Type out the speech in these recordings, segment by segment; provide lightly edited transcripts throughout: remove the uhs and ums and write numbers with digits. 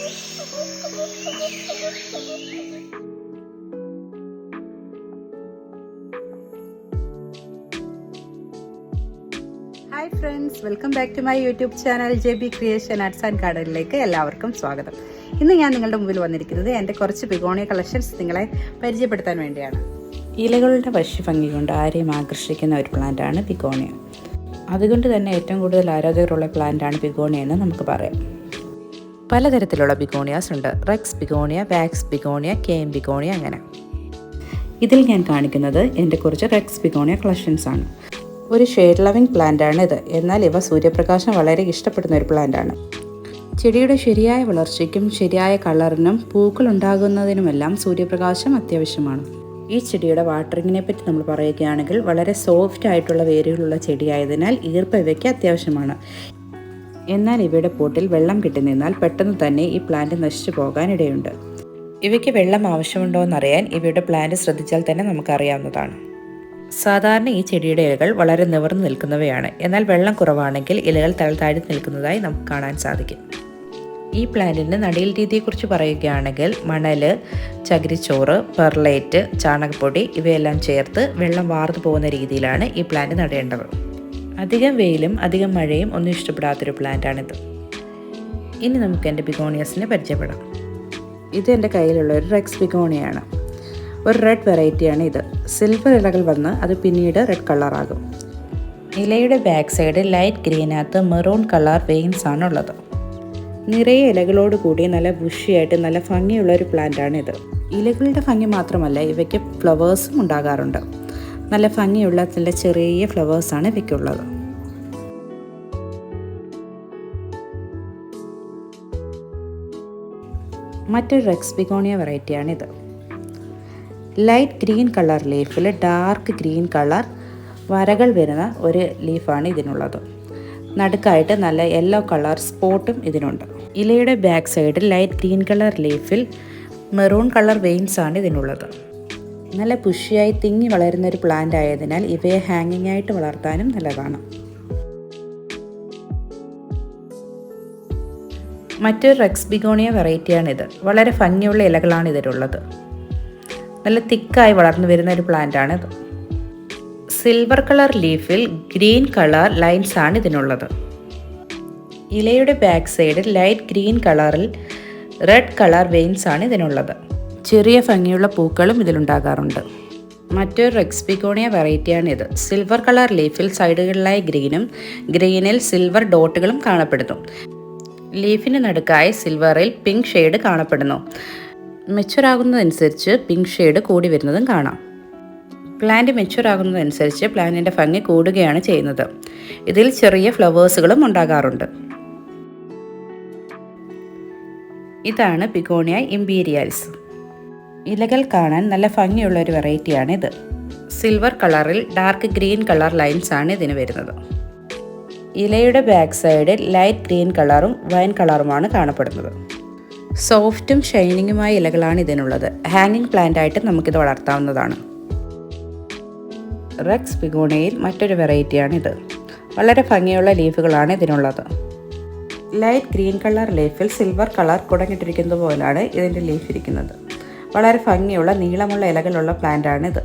Hi friends, welcome back to my YouTube channel JB creation arts and ഗാർഡനിലേക്ക് എല്ലാവർക്കും സ്വാഗതം. ഇന്ന് ഞാൻ നിങ്ങളുടെ മുമ്പിൽ വന്നിരിക്കുന്നത് എൻ്റെ കുറച്ച് ബിഗോണിയ കളക്ഷൻസ് നിങ്ങളെ പരിചയപ്പെടുത്താൻ വേണ്ടിയാണ്. ഇലകളുടെ വശ്യഭംഗി കൊണ്ട് ആരെയും ആകർഷിക്കുന്ന ഒരു പ്ലാന്റാണ് ബിഗോണിയ. അതുകൊണ്ട് തന്നെ ഏറ്റവും കൂടുതൽ ആരാധകരുള്ള പ്ലാന്റാണ് ബിഗോണിയ എന്ന് നമുക്ക് പറയാം. പലതരത്തിലുള്ള ബിഗോണിയാസ് ഉണ്ട്. Rex begonia, wax begonia, KM begonia, അങ്ങനെ. ഇതിൽ ഞാൻ കാണിക്കുന്നത് എൻ്റെ കുറച്ച് റെക്സ് ബിഗോണിയ കളക്ഷൻസ് ആണ്. ഒരു ഷെയ്ഡ് ലവിങ് പ്ലാന്റാണ് ഇത്. എന്നാൽ ഇവ സൂര്യപ്രകാശം വളരെ ഇഷ്ടപ്പെടുന്ന ഒരു പ്ലാന്റാണ്. ചെടിയുടെ ശരിയായ വളർച്ചയ്ക്കും ശരിയായ കളറിനും പൂക്കൾ ഉണ്ടാകുന്നതിനുമെല്ലാം സൂര്യപ്രകാശം അത്യാവശ്യമാണ്. ഈ ചെടിയുടെ വാട്ടറിങ്ങിനെ പറ്റി നമ്മൾ പറയുകയാണെങ്കിൽ വളരെ സോഫ്റ്റ് ആയിട്ടുള്ള വേരുകളുള്ള ചെടിയായതിനാൽ ഈർപ്പം ഇവയ്ക്ക് അത്യാവശ്യമാണ്. എന്നാൽ ഇവയുടെ പോട്ടിൽ വെള്ളം കെട്ടി നിന്നാൽ പെട്ടെന്ന് തന്നെ ഈ പ്ലാന്റ് നശിച്ചു പോകാനിടയുണ്ട്. ഇവയ്ക്ക് വെള്ളം ആവശ്യമുണ്ടോ എന്നറിയാൻ ഇവയുടെ പ്ലാന്റ് ശ്രദ്ധിച്ചാൽ തന്നെ നമുക്കറിയാവുന്നതാണ്. സാധാരണ ഈ ചെടിയുടെ ഇലകൾ വളരെ നിവർന്നു നിൽക്കുന്നവയാണ്. എന്നാൽ വെള്ളം കുറവാണെങ്കിൽ ഇലകൾ താഴ്ത്തി നിൽക്കുന്നതായി നമുക്ക് കാണാൻ സാധിക്കും. ഈ പ്ലാന്റിൻ്റെ നടീൽ രീതിയെക്കുറിച്ച് പറയുകയാണെങ്കിൽ മണൽ, ചകിരിച്ചോറ്, പെർലൈറ്റ്, ചാണകപ്പൊടി ഇവയെല്ലാം ചേർത്ത് വെള്ളം വാർന്നു പോകുന്ന രീതിയിലാണ് ഈ പ്ലാന്റ് നടേണ്ടത്. അധികം വെയിലും അധികം മഴയും ഒന്നും ഇഷ്ടപ്പെടാത്തൊരു പ്ലാന്റാണിത്. ഇനി നമുക്ക് എൻ്റെ ബിഗോണിയസിനെ പരിചയപ്പെടാം. ഇത് എൻ്റെ കയ്യിലുള്ള ഒരു റെക്സ് ബിഗോണിയാണ്. ഒരു റെഡ് വെറൈറ്റിയാണ് ഇത്. സിൽവർ ഇലകൾ വന്ന് അത് പിന്നീട് റെഡ് കളറാകും. ഇലയുടെ ബാക്ക് സൈഡ് ലൈറ്റ് ഗ്രീനകത്ത് മെറൂൺ കളർ വെയിൻസ് ആണുള്ളത്. നിറയെ ഇലകളോട് കൂടി നല്ല ബുഷിയായിട്ട് നല്ല ഭംഗിയുള്ള ഒരു പ്ലാന്റാണിത്. ഇലകളുടെ ഭംഗി മാത്രമല്ല, ഇവയ്ക്ക് ഫ്ലവേഴ്സും ഉണ്ടാകാറുണ്ട്. നല്ല ഭംഗിയുള്ള നല്ല ചെറിയ ഫ്ലവേഴ്സാണ് ഇവയ്ക്കുള്ളത്. മറ്റൊരു റെക്സ് ബിഗോണിയ വെറൈറ്റിയാണിത്. ലൈറ്റ് ഗ്രീൻ കളർ ലീഫിൽ ഡാർക്ക് ഗ്രീൻ കളർ വരകൾ വരുന്ന ഒരു ലീഫാണ് ഇതിനുള്ളത്. നടുക്കായിട്ട് നല്ല യെല്ലോ കളർ സ്പോട്ടും ഇതിനുണ്ട്. ഇലയുടെ ബാക്ക് സൈഡിൽ ലൈറ്റ് ഗ്രീൻ കളർ ലീഫിൽ മെറൂൺ കളർ വെയിൻസ് ആണ് ഇതിനുള്ളത്. നല്ല പുഷിയായി തിങ്ങി വളരുന്ന ഒരു പ്ലാന്റ് ആയതിനാൽ ഇവയെ ഹാങ്ങിങ് ആയിട്ട് വളർത്താനും നല്ലതാണ്. മറ്റൊരു റെക്സ് ബിഗോണിയ വെറൈറ്റിയാണിത്. വളരെ ഭംഗിയുള്ള ഇലകളാണ് ഇതിനുള്ളത്. നല്ല തിക്കായി വളർന്നു വരുന്ന ഒരു പ്ലാന്റാണിത്. സിൽവർ കളർ ലീഫിൽ ഗ്രീൻ കളർ ലൈൻസ് ആണ് ഇതിനുള്ളത്. ഇലയുടെ ബാക്ക് സൈഡിൽ ലൈറ്റ് ഗ്രീൻ കളറിൽ റെഡ് കളർ വെയിൻസ് ആണ് ഇതിനുള്ളത്. ചെറിയ ഭംഗിയുള്ള പൂക്കളും ഇതിലുണ്ടാകാറുണ്ട്. മറ്റൊരു റെക്സ് ബിഗോണിയ വെറൈറ്റിയാണിത്. സിൽവർ കളർ ലീഫിൽ സൈഡുകളിലായി ഗ്രീനും ഗ്രീനിൽ സിൽവർ ഡോട്ടുകളും കാണപ്പെടുന്നു. ലീഫിന് നടുക്കായി സിൽവറിൽ പിങ്ക് ഷെയ്ഡ് കാണപ്പെടുന്നു. മെച്ചുറാകുന്നതനുസരിച്ച് പിങ്ക് ഷെയ്ഡ് കൂടി വരുന്നതും കാണാം. പ്ലാന്റ് മെച്ചുറാകുന്നതനുസരിച്ച് പ്ലാന്റിൻ്റെ ഭംഗി കൂടുകയാണ് ചെയ്യുന്നത്. ഇതിൽ ചെറിയ ഫ്ലവേഴ്സുകളും ഉണ്ടാകാറുണ്ട്. ഇതാണ് ബിഗോണിയ ഇംപീരിയാലിസ്. ഇലകൾ കാണാൻ നല്ല ഭംഗിയുള്ള ഒരു വെറൈറ്റിയാണിത്. സിൽവർ കളറിൽ ഡാർക്ക് ഗ്രീൻ കളർ ലൈൻസ് ആണ് ഇതിന് വരുന്നത്. ഇലയുടെ ബാക്ക് സൈഡിൽ ലൈറ്റ് ഗ്രീൻ കളറും വൈൻ കളറുമാണ് കാണപ്പെടുന്നത്. സോഫ്റ്റും ഷൈനിങ്ങുമായ ഇലകളാണ് ഇതിനുള്ളത്. ഹാങ്ങിങ് പ്ലാന്റ് ആയിട്ട് നമുക്കിത് വളർത്താവുന്നതാണ്. റെക്സ് ബിഗോണിയയിൽ മറ്റൊരു വെറൈറ്റിയാണിത്. വളരെ ഭംഗിയുള്ള ലീഫുകളാണ് ഇതിനുള്ളത്. ലൈറ്റ് ഗ്രീൻ കളർ ലീഫിൽ സിൽവർ കളർ കുടഞ്ഞിട്ടിരിക്കുന്നത് പോലാണ് ഇതിൻ്റെ ലീഫ് ഇരിക്കുന്നത്. വളരെ ഭംഗിയുള്ള നീളമുള്ള ഇലകളുള്ള പ്ലാന്റാണിത്.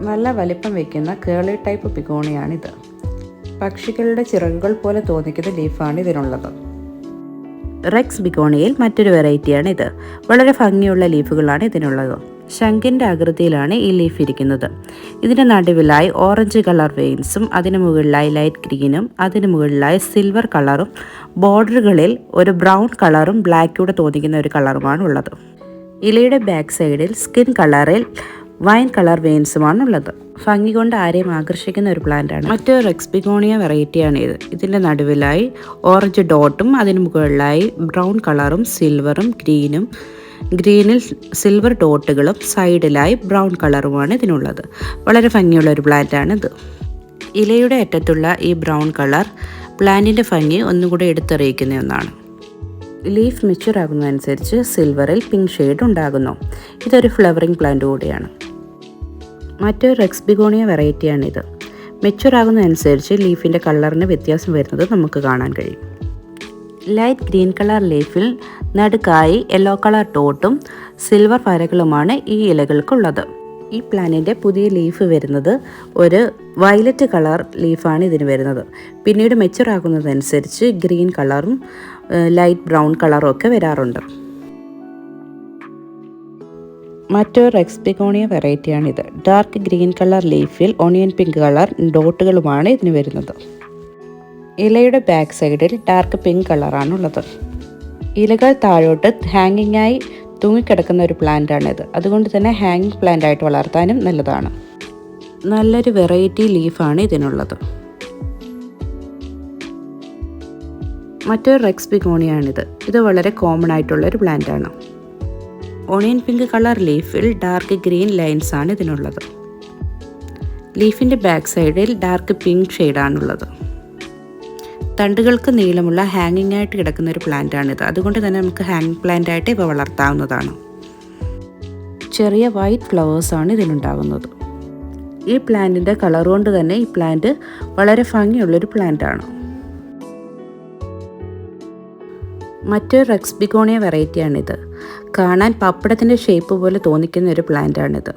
നല്ല വലിപ്പം വയ്ക്കുന്ന കേളി ടൈപ്പ് ബിഗോണിയാണിത്. പക്ഷികളുടെ ചിറകുകൾ പോലെ തോന്നിക്കുന്ന ലീഫാണ് ഇതിനുള്ളത്. റെക്സ് ബിഗോണിയയിൽ മറ്റൊരു വെറൈറ്റിയാണ് ഇത്. വളരെ ഭംഗിയുള്ള ലീഫുകളാണ് ഇതിനുള്ളത്. ശംഖിൻ്റെ ആകൃതിയിലാണ് ഈ ലീഫ് ഇരിക്കുന്നത്. ഇതിൻ്റെ നടുവിലായി ഓറഞ്ച് കളർ വെയിൻസും അതിന് മുകളിലായി ലൈറ്റ് ഗ്രീനും അതിന് മുകളിലായി സിൽവർ കളറും ബോർഡറുകളിൽ ഒരു ബ്രൗൺ കളറും ബ്ലാക്കൂടെ തോന്നിക്കുന്ന ഒരു കളറുമാണ് ഉള്ളത്. ഇലയുടെ ബാക്ക് സൈഡിൽ സ്കിൻ കളറിൽ വൈൻ കളർ വെയിൻസുമാണ് ഉള്ളത്. ഭംഗി കൊണ്ട് ആരെയും ആകർഷിക്കുന്ന ഒരു പ്ലാന്റാണ്. മറ്റൊരു റെക്സ് ബിഗോണിയ വെറൈറ്റിയാണ് ഇത്. ഇതിൻ്റെ നടുവിലായി ഓറഞ്ച് ഡോട്ടും അതിന് മുകളിലായി ബ്രൗൺ കളറും സിൽവറും ഗ്രീനും ഗ്രീനിൽ സിൽവർ ഡോട്ടുകളും സൈഡിലായി ബ്രൗൺ കളറുമാണ് ഇതിനുള്ളത്. വളരെ ഭംഗിയുള്ള ഒരു പ്ലാന്റാണിത്. ഇലയുടെ അറ്റത്തുള്ള ഈ ബ്രൗൺ കളർ പ്ലാന്റിൻ്റെ ഭംഗി ഒന്നുകൂടി എടുത്തറിയിക്കുന്ന ഒന്നാണ്. ലീഫ് മെച്യൂർ ആകുന്നതനുസരിച്ച് സിൽവറിൽ പിങ്ക് ഷെയ്ഡ് ഉണ്ടാകുന്നു. ഇതൊരു ഫ്ലവറിംഗ് പ്ലാന്റ് കൂടിയാണ്. മറ്റൊരു റെക്സ് ബിഗോണിയ വെറൈറ്റിയാണിത്. മെച്യൂർ ആകുന്നതനുസരിച്ച് ലീഫിൻ്റെ കളറിന് വ്യത്യാസം വരുന്നത് നമുക്ക് കാണാൻ കഴിയും. ലൈറ്റ് ഗ്രീൻ കളർ ലീഫിൽ നടുക്കായി യെല്ലോ കളർ ഡോട്ടും സിൽവർ വരകളുമാണ് ഈ ഇലകൾക്കുള്ളത്. ഈ പ്ലാന്റിൻ്റെ പുതിയ ലീഫ് വരുന്നത് ഒരു വയലറ്റ് കളർ ലീഫാണ് ഇതിന് വരുന്നത്. പിന്നീട് മെച്ചുർ ആകുന്നതനുസരിച്ച് ഗ്രീൻ കളറും ലൈറ്റ് ബ്രൗൺ കളറും ഒക്കെ വരാറുണ്ട്. മറ്റൊരു റെക്സ് ബിഗോണിയ വെറൈറ്റിയാണിത്. ഡാർക്ക് ഗ്രീൻ കളർ ലീഫിൽ ഓണിയൻ പിങ്ക് കളർ ഡോട്ടുകളുമാണ് ഇതിന് വരുന്നത്. ഇലയുടെ ബാക്ക് സൈഡിൽ ഡാർക്ക് പിങ്ക് കളറാണുള്ളത്. ഇലകൾ താഴോട്ട് ഹാങ്ങിങ്ങായി തൂങ്ങിക്കിടക്കുന്ന ഒരു പ്ലാന്റാണിത്. അതുകൊണ്ട് തന്നെ ഹാങ്ങിങ് പ്ലാന്റ് ആയിട്ട് വളർത്താനും നല്ലതാണ്. നല്ലൊരു വെറൈറ്റി ലീഫാണ് ഇതിനുള്ളത്. മറ്റൊരു റെക്സ് ബിഗോണിയാണിത്. ഇത് വളരെ കോമൺ ആയിട്ടുള്ളൊരു പ്ലാന്റാണ്. ഓണിയൻ പിങ്ക് കളർ ലീഫിൽ ഡാർക്ക് ഗ്രീൻ ലൈൻസ് ആണ് ഇതിനുള്ളത്. ലീഫിൻ്റെ ബാക്ക് സൈഡിൽ ഡാർക്ക് പിങ്ക് ഷെയ്ഡാണുള്ളത്. തണ്ടുകൾക്ക് നീളമുള്ള ഹാങ്ങിങ് ആയിട്ട് കിടക്കുന്ന ഒരു പ്ലാന്റാണിത്. അതുകൊണ്ട് തന്നെ നമുക്ക് ഹാങ്ങിങ് പ്ലാന്റ് ആയിട്ട് ഇവ വളർത്താവുന്നതാണ്. ചെറിയ വൈറ്റ് ഫ്ലവേഴ്സാണ് ഇതിനുണ്ടാകുന്നത്. ഈ പ്ലാന്റിൻ്റെ കളർ കൊണ്ട് തന്നെ ഈ പ്ലാന്റ് വളരെ ഭംഗിയുള്ളൊരു പ്ലാന്റാണ്. മറ്റൊരു റെക്സ് ബിഗോണിയ വെറൈറ്റിയാണിത്. കാണാൻ പപ്പടത്തിൻ്റെ ഷേപ്പ് പോലെ തോന്നിക്കുന്ന ഒരു പ്ലാന്റാണിത്.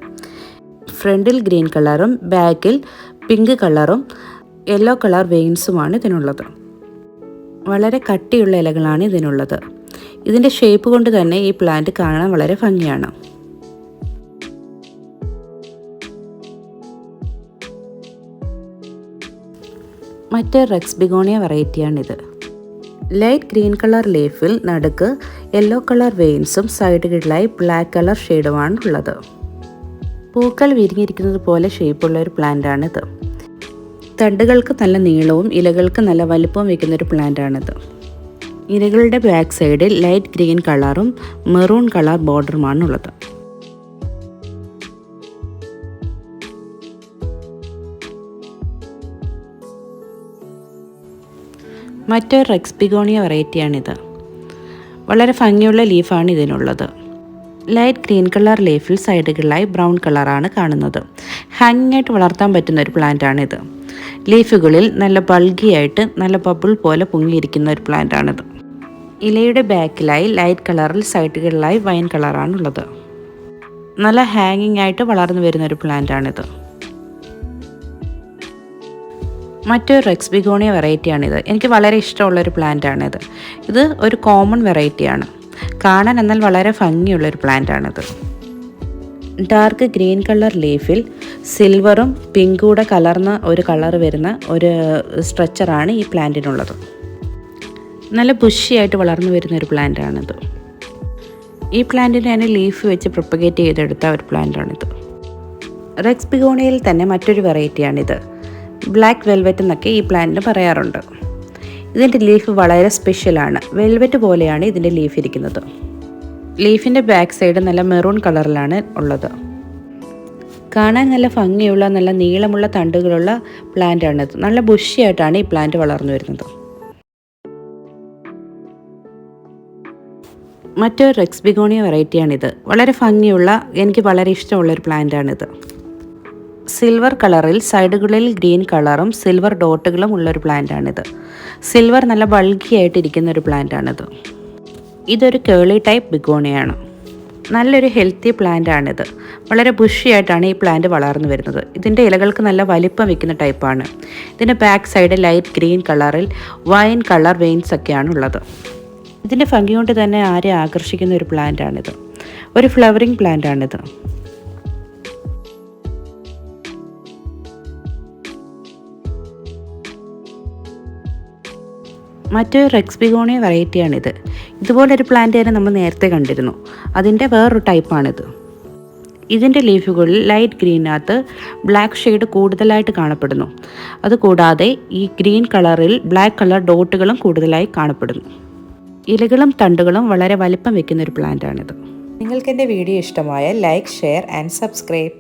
ഫ്രണ്ടിൽ ഗ്രീൻ കളറും ബാക്കിൽ പിങ്ക് കളറും യെല്ലോ കളർ വെയിൻസുമാണ് ഇതിനുള്ളത്. വളരെ കട്ടിയുള്ള ഇലകളാണ് ഇതിനുള്ളത്. ഇതിൻ്റെ ഷേപ്പ് കൊണ്ട് തന്നെ ഈ പ്ലാന്റ് കാണാൻ വളരെ ഭംഗിയാണ്. മറ്റൊരു റെക്സ് ബിഗോണിയ വെറൈറ്റിയാണിത്. ലൈറ്റ് ഗ്രീൻ കളർ ലീഫിൽ നടുക്ക് യെല്ലോ കളർ വെയിൻസും സൈഡുകളിലായി ബ്ലാക്ക് കളർ ഷെയ്ഡുമാണ് ഉള്ളത്. പൂക്കൾ വിരിഞ്ഞിരിക്കുന്നത് പോലെ ഷേപ്പുള്ള ഒരു പ്ലാന്റാണിത്. തണ്ടുകൾക്ക് നല്ല നീളവും ഇലകൾക്ക് നല്ല വലിപ്പവും വയ്ക്കുന്നൊരു പ്ലാന്റാണിത്. ഇലകളുടെ ബാക്ക് സൈഡിൽ ലൈറ്റ് ഗ്രീൻ കളറും മെറൂൺ കളർ ബോർഡറുമാണുള്ളത്. മറ്റൊരു റെക്സ് ബിഗോണിയ വെറൈറ്റിയാണിത്. വളരെ ഭംഗിയുള്ള ലീഫാണ് ഇതിനുള്ളത്. ലൈറ്റ് ഗ്രീൻ കളർ ലീഫിൽ സൈഡുകളിലായി ബ്രൗൺ കളറാണ് കാണുന്നത്. ഹാങ്ങിങ് ആയിട്ട് വളർത്താൻ പറ്റുന്ന ഒരു പ്ലാന്റാണിത്. ലീഫുകളിൽ നല്ല ബൾഗിയായിട്ട് നല്ല ബബിൾ പോലെ പൊങ്ങിയിരിക്കുന്ന ഒരു പ്ലാന്റാണിത്. ഇലയുടെ ബാക്കിലായി ലൈറ്റ് കളറിൽ സൈഡുകളിലായി വൈൻ കളറാണുള്ളത്. നല്ല ഹാങ്ങിങ് ആയിട്ട് വളർന്നു വരുന്ന ഒരു പ്ലാന്റാണിത്. മറ്റൊരു റെക്സ് ബിഗോണിയ വെറൈറ്റിയാണിത്. എനിക്ക് വളരെ ഇഷ്ടമുള്ളൊരു പ്ലാന്റാണിത്. ഇത് ഒരു കോമൺ വെറൈറ്റിയാണ്. കാണാൻ എന്നാൽ വളരെ ഭംഗിയുള്ളൊരു പ്ലാന്റാണിത്. ഡാർക്ക് ഗ്രീൻ കളർ ലീഫിൽ സിൽവറും പിങ്കും കൂടെ കലർന്ന ഒരു കളർ വരുന്ന ഒരു സ്ട്രക്ചറാണ് ഈ പ്ലാന്റിനുള്ളത്. നല്ല ബുഷിയായിട്ട് വളർന്നു വരുന്ന ഒരു പ്ലാന്റാണിത്. ഈ പ്ലാന്റിനെ തന്നെ ലീഫ് വെച്ച് പ്രൊപ്പഗേറ്റ് ചെയ്തെടുത്ത ഒരു പ്ലാന്റാണിത്. റെക്സ് ബിഗോണിയയിൽ തന്നെ മറ്റൊരു വെറൈറ്റിയാണിത്. ബ്ലാക്ക് വെൽവെറ്റ് എന്നൊക്കെ ഈ പ്ലാന്റിന് പറയാറുണ്ട്. ഇതിൻ്റെ ലീഫ് വളരെ സ്പെഷ്യലാണ്. വെൽവെറ്റ് പോലെയാണ് ഇതിൻ്റെ ലീഫ് ഇരിക്കുന്നത്. ലീഫിൻ്റെ ബാക്ക് സൈഡ് നല്ല മെറൂൺ കളറിലാണ് ഉള്ളത്. കാണാൻ നല്ല ഭംഗിയുള്ള നല്ല നീളമുള്ള തണ്ടുകളുള്ള പ്ലാന്റാണിത്. നല്ല ബുഷിയായിട്ടാണ് ഈ പ്ലാന്റ് വളർന്നു വരുന്നത്. മറ്റൊരു റെക്സ് ബിഗോണിയ വെറൈറ്റിയാണിത്. വളരെ ഭംഗിയുള്ള എനിക്ക് വളരെ ഇഷ്ടമുള്ളൊരു പ്ലാന്റാണിത്. സിൽവർ കളറിൽ സൈഡുകളിൽ ഗ്രീൻ കളറും സിൽവർ ഡോട്ടുകളും ഉള്ളൊരു പ്ലാന്റാണിത്. സിൽവർ നല്ല ബൾഗിയായിട്ട് ഇരിക്കുന്ന ഒരു പ്ലാന്റാണിത്. ഇതൊരു കേളി ടൈപ്പ് ബിഗോണിയാണ്. നല്ലൊരു ഹെൽത്തി പ്ലാന്റാണിത്. വളരെ ബുഷിയായിട്ടാണ് ഈ പ്ലാന്റ് വളർന്നു വരുന്നത്. ഇതിൻ്റെ ഇലകൾക്ക് നല്ല വലിപ്പം വയ്ക്കുന്ന ടൈപ്പാണ്. ഇതിൻ്റെ ബാക്ക് സൈഡ് ലൈറ്റ് ഗ്രീൻ കളറിൽ വൈൻ കളർ വെയിൻസ് ഒക്കെയാണ് ഉള്ളത്. ഇതിൻ്റെ ഭംഗി കൊണ്ട് തന്നെ ആരെ ആകർഷിക്കുന്ന ഒരു പ്ലാന്റാണിത്. ഒരു ഫ്ലവറിങ് പ്ലാന്റാണിത്. മറ്റൊരു റെക്സ് ബിഗോണിയ വെറൈറ്റിയാണിത്. ഇതുപോലൊരു പ്ലാന്റ് തന്നെ നമ്മൾ നേരത്തെ കണ്ടിരുന്നു. അതിൻ്റെ വേറൊരു ടൈപ്പാണിത്. ഇതിൻ്റെ ലീഫുകളിൽ ലൈറ്റ് ഗ്രീനകത്ത് ബ്ലാക്ക് ഷെയ്ഡ് കൂടുതലായിട്ട് കാണപ്പെടുന്നു. അതുകൂടാതെ ഈ ഗ്രീൻ കളറിൽ ബ്ലാക്ക് കളർ ഡോട്ടുകളും കൂടുതലായി കാണപ്പെടുന്നു. ഇലകളും തണ്ടുകളും വളരെ വലിപ്പം വയ്ക്കുന്ന ഒരു പ്ലാന്റാണിത്. നിങ്ങൾക്ക് എൻ്റെ വീഡിയോ ഇഷ്ടമായാൽ ലൈക്ക്, ഷെയർ ആൻഡ് സബ്സ്ക്രൈബ്.